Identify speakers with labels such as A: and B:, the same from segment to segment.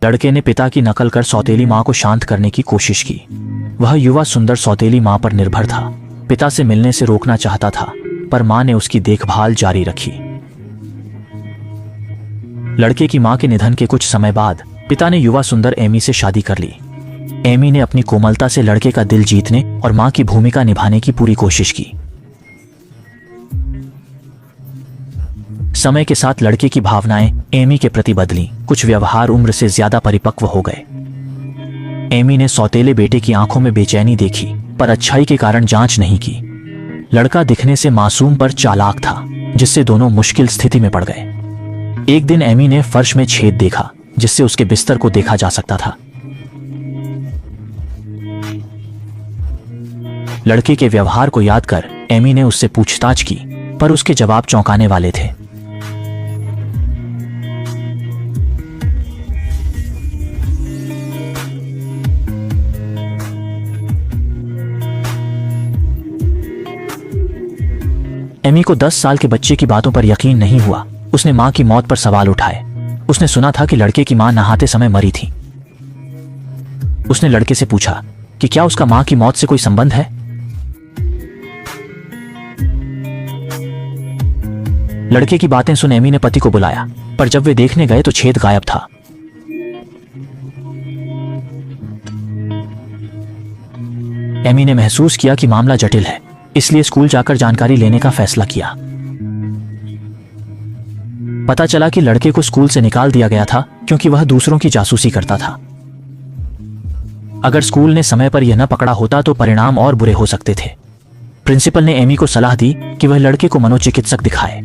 A: लड़के ने पिता की नकल कर सौतेली मां को शांत करने की कोशिश की। वह युवा सुंदर सौतेली मां पर निर्भर था। पिता से मिलने से रोकना चाहता था, पर मां ने उसकी देखभाल जारी रखी। लड़के की मां के निधन के कुछ समय बाद पिता ने युवा सुंदर एमी से शादी कर ली। एमी ने अपनी कोमलता से लड़के का दिल जीतने और मां की भूमिका निभाने की पूरी कोशिश की। समय के साथ लड़के की भावनाएं एमी के प्रति बदली। कुछ व्यवहार उम्र से ज्यादा परिपक्व हो गए। एमी ने सौतेले बेटे की आंखों में बेचैनी देखी, पर अच्छाई के कारण जांच नहीं की। लड़का दिखने से मासूम पर चालाक था, जिससे दोनों मुश्किल स्थिति में पड़ गए। एक दिन एमी ने फर्श में छेद देखा, जिससे उसके बिस्तर को देखा जा सकता था। लड़के के व्यवहार को याद कर एमी ने उससे पूछताछ की, पर उसके जवाब चौंकाने वाले थे। एमी को 10 साल के बच्चे की बातों पर यकीन नहीं हुआ। उसने मां की मौत पर सवाल उठाए। उसने सुना था कि लड़के की मां नहाते समय मरी थी। उसने लड़के से पूछा कि क्या उसका मां की मौत से कोई संबंध है। लड़के की बातें सुन एमी ने पति को बुलाया, पर जब वे देखने गए तो छेद गायब था। एमी ने महसूस किया कि मामला जटिल है, इसलिए स्कूल जाकर जानकारी लेने का फैसला किया। पता चला कि लड़के को स्कूल से निकाल दिया गया था क्योंकि वह दूसरों की जासूसी करता था। अगर स्कूल ने समय पर यह न पकड़ा होता तो परिणाम और बुरे हो सकते थे। प्रिंसिपल ने एमी को सलाह दी कि वह लड़के को मनोचिकित्सक दिखाए।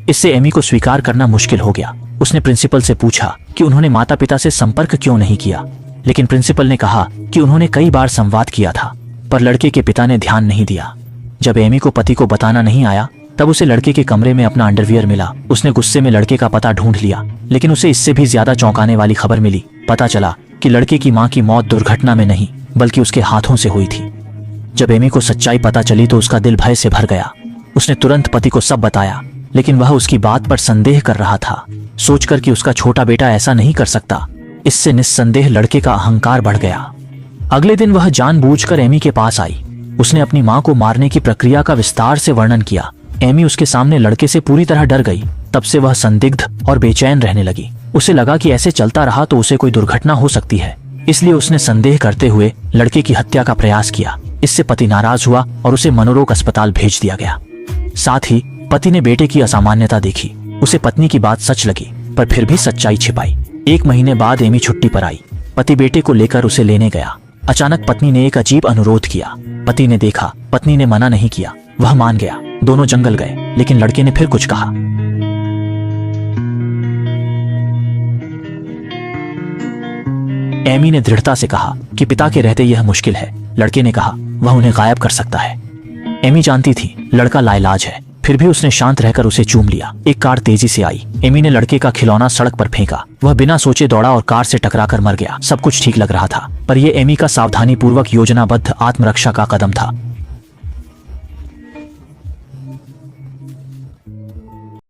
A: इससे एमी को स्वीकार करना मुश्किल हो गया। उसने प्रिंसिपल से पूछा कि उन्होंने माता पिता से संपर्क क्यों नहीं किया, लेकिन प्रिंसिपल ने कहा कि उन्होंने कई बार संवाद किया था, पर लड़के के पिता ने ध्यान नहीं दिया। जब एमी को पति को बताना नहीं आया, तब उसे लड़के के कमरे में अपना अंडरवियर मिला। उसने गुस्से में लड़के का पता ढूंढ लिया, लेकिन उसे इससे भी ज्यादा चौंकाने वाली खबर मिली। पता चला कि लड़के की मां की मौत दुर्घटना में नहीं, बल्कि उसके हाथों से हुई थी। जब एमी को सच्चाई पता चली तो उसका दिल भय से भर गया। उसने तुरंत पति को सब बताया, लेकिन वह उसकी बात पर संदेह कर रहा था, सोचकर कि उसका छोटा बेटा ऐसा नहीं कर सकता। इससे निस्संदेह लड़के का अहंकार बढ़ गया। अगले दिन वह जानबूझकर एमी के पास आई। उसने अपनी मां को मारने की प्रक्रिया का विस्तार से वर्णन किया। एमी उसके सामने लड़के से पूरी तरह डर गई। तब से वह संदिग्ध और बेचैन रहने लगी। उसे लगा कि ऐसे चलता रहा तो उसे कोई दुर्घटना हो सकती है, इसलिए उसने संदेह करते हुए लड़के की हत्या का प्रयास किया। इससे पति नाराज हुआ और उसे मनोरोग अस्पताल भेज दिया गया। साथ ही पति ने बेटे की असामान्यता देखी। उसे पत्नी की बात सच लगी, पर फिर भी सच्चाई छिपाई। 1 महीने बाद एमी छुट्टी पर आई। पति बेटे को लेकर उसे लेने गया। अचानक पत्नी ने एक अजीब अनुरोध किया। पति ने देखा, पत्नी ने मना नहीं किया। वह मान गया। दोनों जंगल गए, लेकिन लड़के ने फिर कुछ कहा। एमी ने दृढ़ता से कहा कि पिता के रहते यह मुश्किल है। लड़के ने कहा वह उन्हें गायब कर सकता है। एमी जानती थी लड़का लाइलाज है, फिर भी उसने शांत रहकर उसे चूम लिया। एक कार तेजी से आई। एमी ने लड़के का खिलौना सड़क पर फेंका। वह बिना सोचे दौड़ा और कार से टकराकर मर गया। सब कुछ ठीक लग रहा था, पर यह एमी का सावधानी पूर्वक योजनाबद्ध आत्मरक्षा का कदम था।